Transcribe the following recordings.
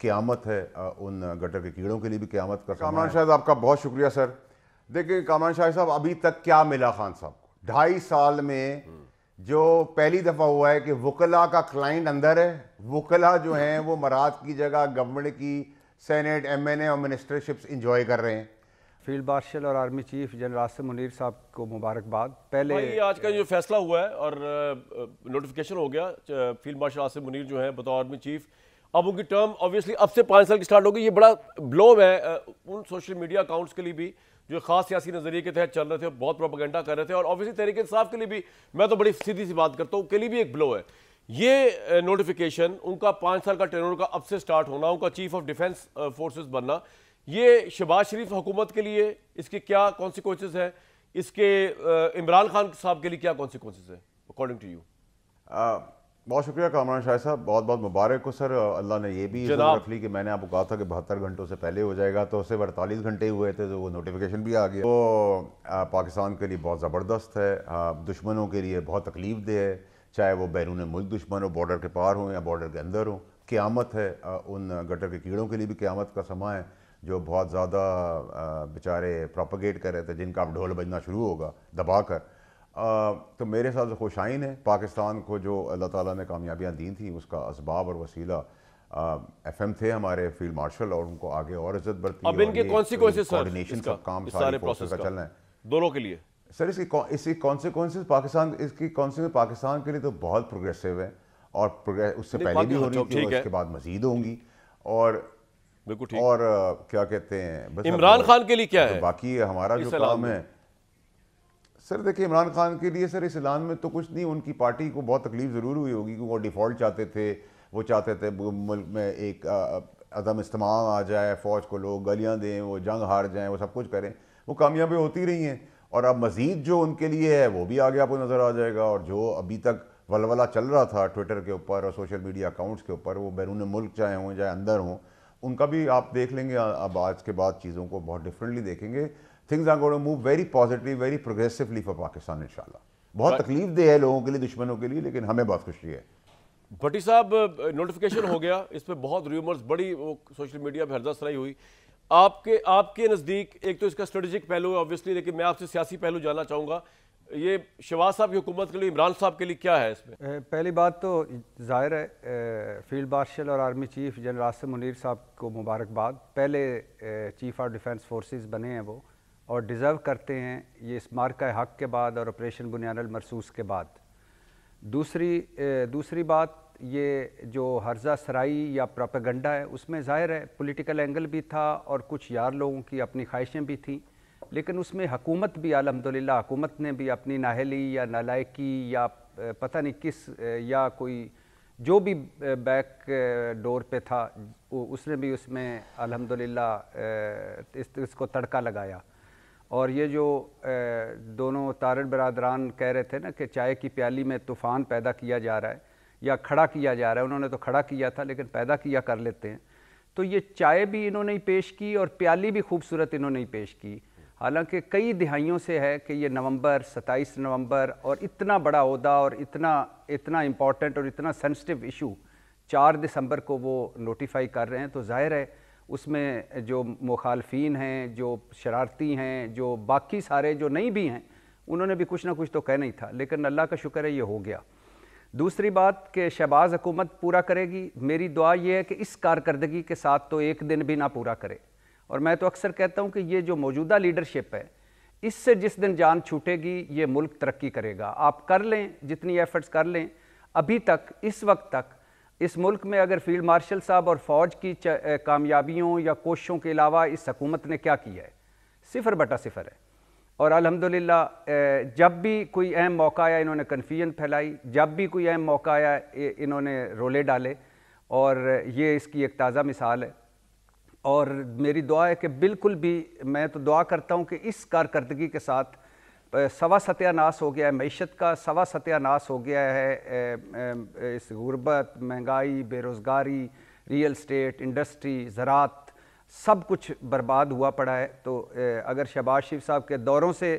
क़यामत है, उन गटर के कीड़ों के लिए भी क़यामत का कामरान शाह आपका बहुत शुक्रिया सर। देखिए कामरान शाह साहब, अभी तक क्या मिला खान साहब को 2.5 साल में? जो पहली दफ़ा हुआ है कि वकला का क्लाइंट अंदर है, वकला जो हैं वो मराद की जगह गवर्नमेंट की सेनेट, MNA और मिनिस्टरशिप्स इंजॉय कर रहे हैं। फील्ड मार्शल और army chief general Asim Munir साहब को मुबारकबाद। पहले भाई आज का जो फैसला हुआ है और नोटिफिकेशन हो गया, फील्ड मार्शल आसिम मुनीर जो है बतौर आर्मी चीफ, अब उनकी टर्म ऑब्वियसली अब से 5 साल की स्टार्ट होगी। ये बड़ा ब्लो है उन सोशल मीडिया अकाउंट्स के लिए भी जो खास सियासी नजरिए के तहत चल रहे थे, बहुत प्रोपेगेंडा कर रहे थे, और ऑब्वियसली तहरीक इंसाफ के लिए भी, मैं तो बड़ी सीधी सी बात करता हूँ, के लिए भी एक ब्लो है ये नोटिफिकेशन। उनका 5 साल का टेन्योर का अब से स्टार्ट होना, उनका चीफ ऑफ डिफेंस फोर्सेस बनना, ये शहबाज शरीफ हुकूमत के लिए इसके क्या कॉन्सिक्वेंसेज है, इसके इमरान खान साहब के लिए क्या कॉन्सिक्वेंसेज है अकॉर्डिंग टू यू? बहुत शुक्रिया कामरान शाह साहब, बहुत बहुत मुबारक हो सर। अल्लाह ने ये भी इज्जत रख ली कि मैंने आपको कहा था कि 72 घंटों से पहले हो जाएगा, तो सिर्फ 48 घंटे हुए थे तो वो नोटिफिकेशन भी आ गया। तो पाकिस्तान के लिए बहुत ज़बरदस्त है, दुश्मनों के लिए बहुत तकलीफ दे है, चाहे वो बैरून मुल्क दुश्मन हो, बॉर्डर के पार हों या बॉर्डर के अंदर हो। क़यामत है, उन गटर के कीड़ों के लिए भी क़यामत का समा है जो बहुत ज़्यादा बेचारे प्रोपगेट कर रहे थे, जिनका अब ढोल बजना शुरू होगा दबा कर। तो मेरे हिसाब से खुशाइन है पाकिस्तान को जो अल्लाह ताला ने कामयाबियाँ दी थी, उसका असबाब और वसीला FM थे हमारे फील्ड मार्शल, और उनको आगे और इज्जत बढ़ती है। अब इनके कॉन्सिक्वेंसेस कोऑर्डिनेशन सब काम सारे प्रोसेस का चलना है दोनों के लिए। सर इसकी कॉन्सिक्वेंसेस पाकिस्तान के लिए तो बहुत प्रोग्रेसिव है, और उससे पहले भी हो रही थी, उसके बाद मजीद होंगी। और बिल्कुल ठीक। और क्या कहते हैं, बस इमरान खान के लिए क्या है बाकी हमारा जो काम है? सर देखिए, इमरान खान के लिए सर इस ऐलान में तो कुछ नहीं, उनकी पार्टी को बहुत तकलीफ ज़रूर हुई होगी कि वो डिफ़ॉल्ट चाहते थे, वो चाहते थे मुल्क में एक अदम इस्तेमाल आ जाए, फ़ौज को लोग गालियाँ दें, वो जंग हार जाएँ, वो सब कुछ करें। वो कामयाबी होती रही हैं, और अब मज़ीद जो उनके लिए है वो भी आगे आपको नज़र आ जाएगा। और जो अभी तक वलवला चल रहा था ट्विटर के ऊपर और सोशल मीडिया अकाउंट्स के ऊपर, वो बैरून मुल्क चाहे हों चाहे अंदर हों, उनका भी आप देख लेंगे। अब आज के बाद चीज़ों को बहुत डिफरेंटली देखेंगे। Things are going to move very positive, very progressively for Pakistan इंशाल्लाह। बहुत तकलीफ दे है लोगों के लिए, दुश्मनों के लिए, लेकिन हमें बहुत खुशी है। भट्टी साहब, नोटिफिकेशन हो गया, इस पर बहुत रूमर्स, बड़ी वो सोशल मीडिया पर हरदस्तराई हुई। आपके नज़दीक एक तो इसका स्ट्रेटेजिक पहलू है ऑब्वियसली, लेकिन मैं आपसे सियासी पहलू जानना चाहूँगा, ये शहबाज साहब की हुकूमत के लिए, इमरान साहब के लिए क्या है इसमें? पहली बात तो ज़ाहिर है फील्ड मार्शल और army chief general Asim Munir साहब को मुबारकबाद। पहले चीफ ऑफ डिफेंस फोर्सेस बने हैं वो, और डिज़र्व करते हैं ये इस मार्का हक के बाद और ऑपरेशन बुनियान अल मरसूस के बाद। दूसरी बात, ये जो हर्जा सराई या प्रोपेगेंडा है, उसमें ज़ाहिर है पॉलिटिकल एंगल भी था और कुछ यार लोगों की अपनी ख्वाहिशें भी थीं, लेकिन उसमें हुकूमत भी अल्हम्दुलिल्लाह हुकूमत ने भी अपनी नाहली या नालायकी या पता नहीं किस या कोई जो भी बैक डोर पे था, उसने भी उसमें अल्हम्दुलिल्लाह इसको तड़का लगाया। और ये जो दोनों तारड़ बरादरान कह रहे थे ना कि चाय की प्याली में तूफ़ान पैदा किया जा रहा है या खड़ा किया जा रहा है, उन्होंने तो खड़ा किया था लेकिन पैदा किया कर लेते हैं। तो ये चाय भी इन्होंने ही पेश की और प्याली भी खूबसूरत इन्होंने ही पेश की। हालांकि कई दिहाइयों से है कि ये 27 नवंबर और इतना बड़ा ओहदा और इतना इम्पॉर्टेंट और इतना सेंसिटिव इशू 4 दिसंबर को वो नोटिफाई कर रहे हैं। तो जाहिर है उसमें जो मुखालफीन हैं, जो शरारती हैं, जो बाकी सारे जो नहीं भी हैं, उन्होंने भी कुछ ना कुछ तो कहना ही था, लेकिन अल्लाह का शुक्र है ये हो गया। दूसरी बात कि शहबाज हुकूमत पूरा करेगी। मेरी दुआ ये है कि इस कारकर्दगी के साथ तो एक दिन भी ना पूरा करे। और मैं तो अक्सर कहता हूँ कि ये जो मौजूदा लीडरशिप है, इससे जिस दिन जान छूटेगी ये मुल्क तरक्की करेगा। आप कर लें जितनी एफर्ट्स कर लें, अभी तक इस वक्त तक इस मुल्क में अगर फील्ड मार्शल साहब और फ़ौज की कामयाबियों या कोशिशों के अलावा इस हुकूमत ने क्या किया है? 0/0 है। और अल्हम्दुलिल्लाह जब भी कोई अहम मौका आया इन्होंने कन्फ्यूजन फैलाई, जब भी कोई अहम मौका आया इन्होंने रोले डाले, और ये इसकी एक ताज़ा मिसाल है। और मेरी दुआ है कि बिल्कुल भी, मैं तो दुआ करता हूँ कि इस कारकर्दगी के साथ सवा सत्यानाश हो गया है मईशत का, सवा सत्यानाश हो गया है इस गुर्बत, महंगाई, बेरोज़गारी, रियल स्टेट, इंडस्ट्री, ज़रात, सब कुछ बर्बाद हुआ पड़ा है। तो अगर शहबाज शरीफ साहब के दौरों से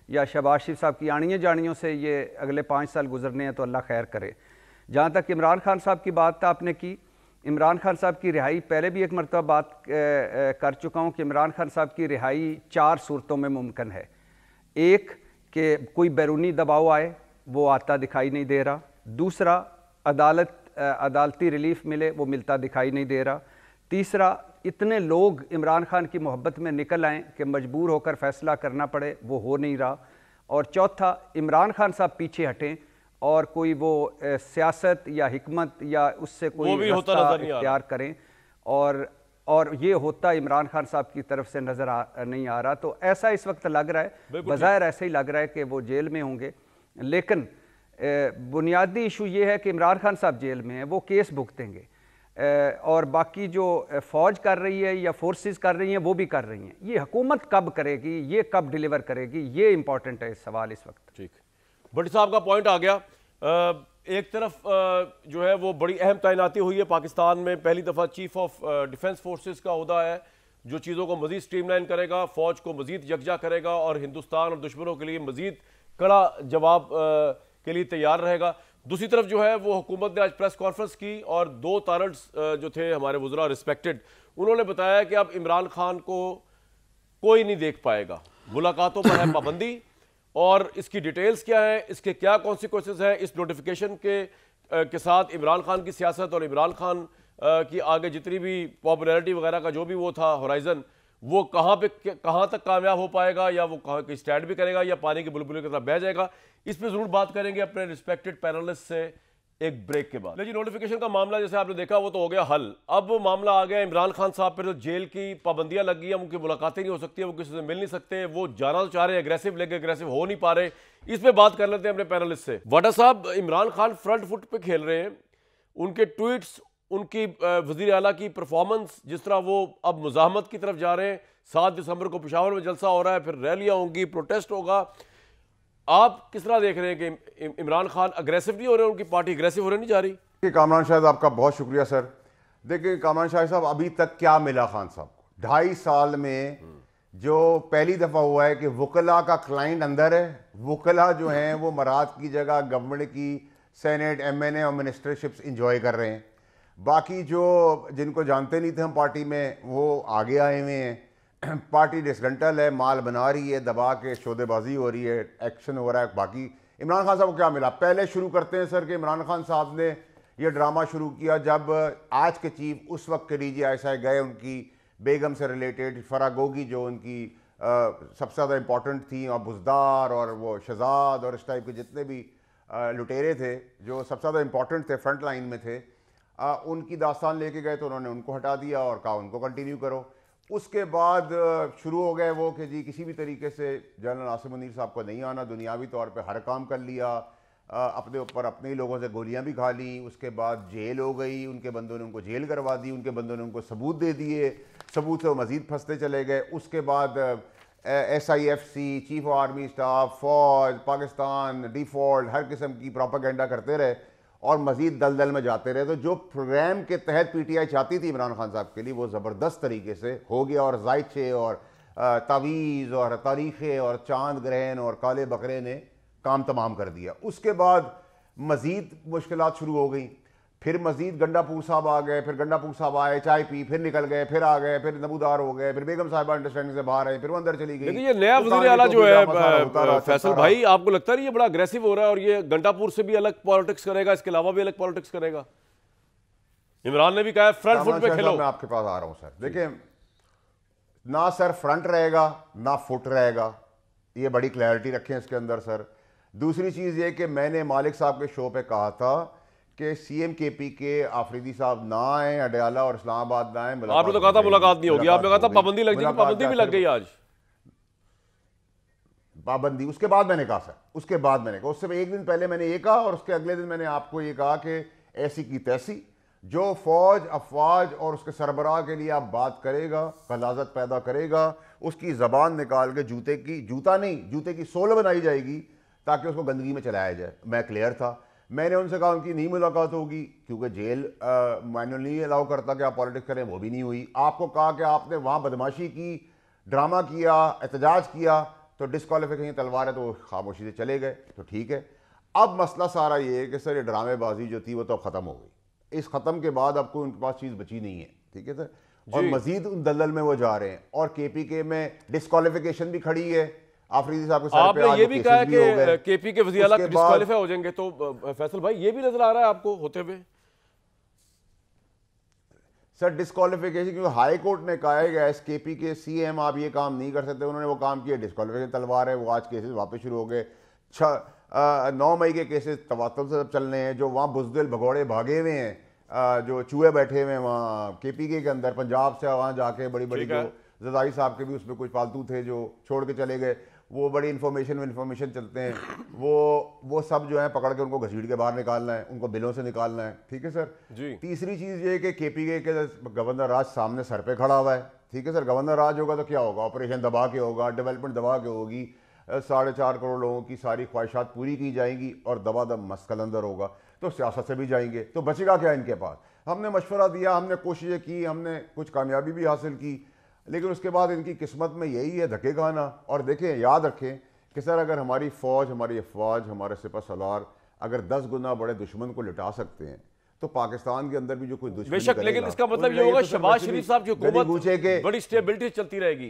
या शहबाज शरीफ साहब की आनियों जानियों से ये अगले 5 साल गुजरने हैं तो अल्लाह खैर करे। जहाँ तक इमरान खान साहब की बात आपने की, इमरान खान साहब की रिहाई, पहले भी एक मरतबा बात कर चुका हूँ कि इमरान खान साहब की रिहाई 4 सूरतों में मुमकिन है। एक कि कोई बैरूनी दबाव आए, वो आता दिखाई नहीं दे रहा। दूसरा, अदालती रिलीफ मिले, वो मिलता दिखाई नहीं दे रहा। तीसरा, इतने लोग इमरान खान की मोहब्बत में निकल आएँ कि मजबूर होकर फैसला करना पड़े, वो हो नहीं रहा। और चौथा, इमरान खान साहब पीछे हटें और कोई वो सियासत या हिकमत या उससे कोई रास्ता इख्तियार करें, और ये होता इमरान खान साहब की तरफ से नज़र नहीं आ रहा। तो ऐसा इस वक्त लग रहा है, बज़ाहिर ऐसे ही लग रहा है कि वो जेल में होंगे, लेकिन बुनियादी इशू ये है कि इमरान खान साहब जेल में हैं, वो केस भुगतेंगे, और बाकी जो फ़ौज कर रही है या फोर्सेस कर रही हैं वो भी कर रही हैं। ये हुकूमत कब करेगी, ये कब डिलीवर करेगी, ये इंपॉर्टेंट है सवाल इस वक्त। ठीक, भट्टी साहब का पॉइंट आ गया। एक तरफ जो है वो बड़ी अहम तैनाती हुई है पाकिस्तान में, पहली दफ़ा चीफ ऑफ डिफेंस फोर्सेस का ओहदा है जो चीज़ों को मज़ीद स्ट्रीमलाइन करेगा, फ़ौज को मज़ीद यकजा करेगा और हिंदुस्तान और दुश्मनों के लिए मज़ीद कड़ा जवाब के लिए तैयार रहेगा। दूसरी तरफ जो है वो हुकूमत ने आज प्रेस कॉन्फ्रेंस की और 2 तारल्स जो थे हमारे वज़रा रिस्पेक्टेड, उन्होंने बताया कि अब इमरान खान को कोई नहीं देख पाएगा, मुलाकातों पर है पाबंदी, और इसकी डिटेल्स क्या है, इसके क्या कॉन्सिक्वेंसेस हैं। इस नोटिफिकेशन के साथ इमरान खान की सियासत और इमरान खान की आगे जितनी भी पॉपुलैरिटी वगैरह का जो भी वो था होराइजन, वो कहाँ तक कामयाब हो पाएगा, या वो कहाँ स्टैंड भी करेगा या पानी की बुलबुले की तरह बह जाएगा। इस पर जरूर बात करेंगे अपने रिस्पेक्टेड पैनलिस्ट से एक ब्रेक के बाद। लेकिन नोटिफिकेशन का मामला जैसे आपने देखा वो तो हो गया हल। अब मामला आ गया इमरान खान साहब पर, जो जेल की पाबंदियां लग गई हैं, उनकी मुलाकातें नहीं हो सकती, वो किसी से मिल नहीं सकते, वो जाना तो चाह रहे हैं एग्रेसिव, लेकिन एग्रेसिव हो नहीं पा रहे। इस पर बात कर लेते हैं अपने पैनलिस्ट से। वाडा साहब, इमरान खान फ्रंट फुट पे खेल रहे हैं, उनके ट्वीट्स, उनकी वज़ीर आला की परफॉर्मेंस, जिस तरह वो अब मुज़ाहमत की तरफ जा रहे हैं। 7 दिसंबर को पेशावर में जलसा हो रहा है, फिर रैलियां होंगी, प्रोटेस्ट होगा। आप किस तरह देख रहे हैं कि इमरान खान अग्रेसिव नहीं हो रहे, उनकी पार्टी अग्रेसिव हो रही नहीं जा रही? कामरान शाह आपका बहुत शुक्रिया सर। देखिए कामरान शाह साहब, अभी तक क्या मिला खान साहब को? 2.5 साल में जो पहली दफ़ा हुआ है कि वकला का क्लाइंट अंदर है, वकला जो हैं वो मराद की जगह गवर्नमेंट की सेनेट, MNA और मिनिस्टरशिप्स इंजॉय कर रहे हैं। बाकी जो जिनको जानते नहीं थे हम पार्टी में, वो आगे आए हुए हैं। पार्टी डिसगंटल है, माल बना रही है, दबा के शोदेबाजी हो रही है, एक्शन हो रहा है। बाकी इमरान खान साहब को क्या मिला? पहले शुरू करते हैं सर कि इमरान खान साहब ने ये ड्रामा शुरू किया जब आज के चीफ उस वक्त के DGI गए उनकी बेगम से रिलेटेड, फरागोगी जो उनकी सबसे ज़्यादा इंपॉर्टेंट थी, और बुजदार और वो शहजाद और इस टाइप के जितने भी लुटेरे थे जो सबसे ज़्यादा इंपॉर्टेंट थे, फ्रंट लाइन में थे, उनकी दास्तान लेके गए तो उन्होंने उनको हटा दिया और कहा उनको कंटिन्यू करो। उसके बाद शुरू हो गए वो कि जी किसी भी तरीके से जनरल आसिम मुनीर साहब को नहीं आना, दुनियावी तौर पे हर काम कर लिया, अपने ऊपर अपने ही लोगों से गोलियां भी खा ली। उसके बाद जेल हो गई, उनके बंदों ने उनको जेल करवा दी, उनके बंदों ने उनको सबूत दे दिए, सबूत से वो मज़ीद फंसते चले गए। उसके बाद SIFC, chief of army staff, फ़ौज, पाकिस्तान, डिफ़ॉल्ट, हर किस्म की प्रोपेगेंडा करते रहे और मज़ीद दलदल में जाते रहे। तो जो प्रोग्राम के तहत PTI चाहती थी इमरान खान साहब के लिए, वो ज़बरदस्त तरीके से हो गया। और जायचे और तावीज़ और तारीख़ें और चांद ग्रहण और काले बकरे ने काम तमाम कर दिया। उसके बाद मज़ीद मुश्किलात शुरू हो गई, फिर मज़ीद गंडापुर साहब आ गए, फिर गंडापुर साहब आए, चाय पी, फिर निकल गए, फिर आ गए, फिर नबूदार हो गए, फिर बेगम साहिबा अंडरस्टैंडिंग से बाहर आई, फिर वो अंदर चली गई। लेकिन ये नया वज़ीर आला जो है फैसल भाई, आपको लगता है ये बड़ा अग्रेसिव हो रहा है और ये गंडापुर से भी अलग पॉलिटिक्स करेगा, इसके अलावा भी अलग पॉलिटिक्स करेगा? इमरान ने भी कहा फ्रंट फुट पे खेलो। मैं आपके पास आ रहा हूं सर। देखिए, ना सर फ्रंट रहेगा ना फुट रहेगा, ये बड़ी क्लैरिटी रखें इसके अंदर सर। दूसरी चीज़ ये कि मैंने मालिक साहब के शो पे कहा था कि CMKP के आफरीदी साहब ना आए, अडयाला और इस्लामाबाद ना आए। आपने तो कहा था मुलाकात नहीं होगी, आपने कहा था पाबंदी लग जाएगी, पाबंदी भी लग गई आज। पाबंदी उसके बाद मैंने कहा सर, उसके बाद मैंने कहा, उससे एक दिन पहले मैंने ये कहा और उसके अगले दिन मैंने आपको ये कहा कि ऐसी की तैसी जो फौज, अफवाज और उसके सरबराह के लिए आप बात करेगा, गलाजत पैदा करेगा, उसकी ज़बान निकाल के जूते की सोल बनाई जाएगी ताकि उसको गंदगी में चलाया जाए। मैं क्लियर था। मैंने उनसे कहा उनकी नहीं मुलाकात होगी क्योंकि जेल मैनुअल नहीं अलाउ करता कि आप पॉलिटिक्स करें, वो भी नहीं हुई। आपको कहा कि आपने वहाँ बदमाशी की, ड्रामा किया, एहतजाज किया, तो डिस्क्वालिफिकेशन तलवार है, तो खामोशी से चले गए, तो ठीक है। अब मसला सारा ये है कि सर ये ड्रामेबाजी जो थी वो तो ख़त्म हो गई। इस ख़त्म के बाद आपको उनके पास चीज़ बची नहीं है, ठीक है सर। और मजीद उन दलदल में वो जा रहे हैं, और KPK में डिस्क्वालिफिकेशन भी खड़ी है। आफरीदी साहब के सर पे आपने आज ये वो भी केसेस कहा भी हो गए। कि KP के वज़ीर आला उसके बाद- डिस्क्वालीफाई हो जाएंगे, तो फैसल भाई ये भी नजर आ रहा है आपको होते हुए? सर डिस्क्वालिफिकेशन, क्योंकि हाई कोर्ट ने कहा है कि KPK CM आप ये काम नहीं कर सकते, उन्होंने वो काम किया, डिस्क्वालिफिकेशन तलवार है। वो आज केसेस वापस शुरू हो गए। 9 मई के केसेस तवातुल से चल रहे हैं, जो वहाँ बुजदिल भगौड़े भागे हुए हैं, जो चूहे बैठे हुए हैं वहाँ KPK के अंदर, पंजाब से वहाँ जाके बड़ी बड़ी, जो जदाई साहब के भी उसमें कुछ फालतू थे जो छोड़ के चले गए, वो बड़ी इन्फॉर्मेशन चलते हैं, वो सब जो है पकड़ के उनको घसीट के बाहर निकालना है, उनको बिलों से निकालना है, ठीक है सर जी। तीसरी चीज़ ये कि KPK के गवर्नर राज सामने सर पे खड़ा हुआ है, ठीक है सर। गवर्नर राज होगा तो क्या होगा, ऑपरेशन दबा के होगा, डेवलपमेंट दबा के होगी, 4.5 करोड़ लोगों की सारी ख्वाहिशात पूरी की जाएंगी, और दबादम मस्कलंदर होगा, तो सियासत से भी जाएंगे, तो बचेगा क्या इनके पास। हमने मशवरा दिया, हमने कोशिशें की, हमने कुछ कामयाबी भी हासिल की, लेकिन उसके बाद इनकी किस्मत में यही है धक्के खाना। और देखें, याद रखें कि सर अगर हमारी फ़ौज, हमारी अफवाज, हमारे सिपह सलार अगर 10 गुना बड़े दुश्मन को लिटा सकते हैं, तो पाकिस्तान के अंदर भी जो कोई दुश्मन बेशक, लेकिन इसका मतलब ये होगा शहबाज शरीफ साहब की हुकूमत बड़ी स्टेबिलिटी चलती रहेगी।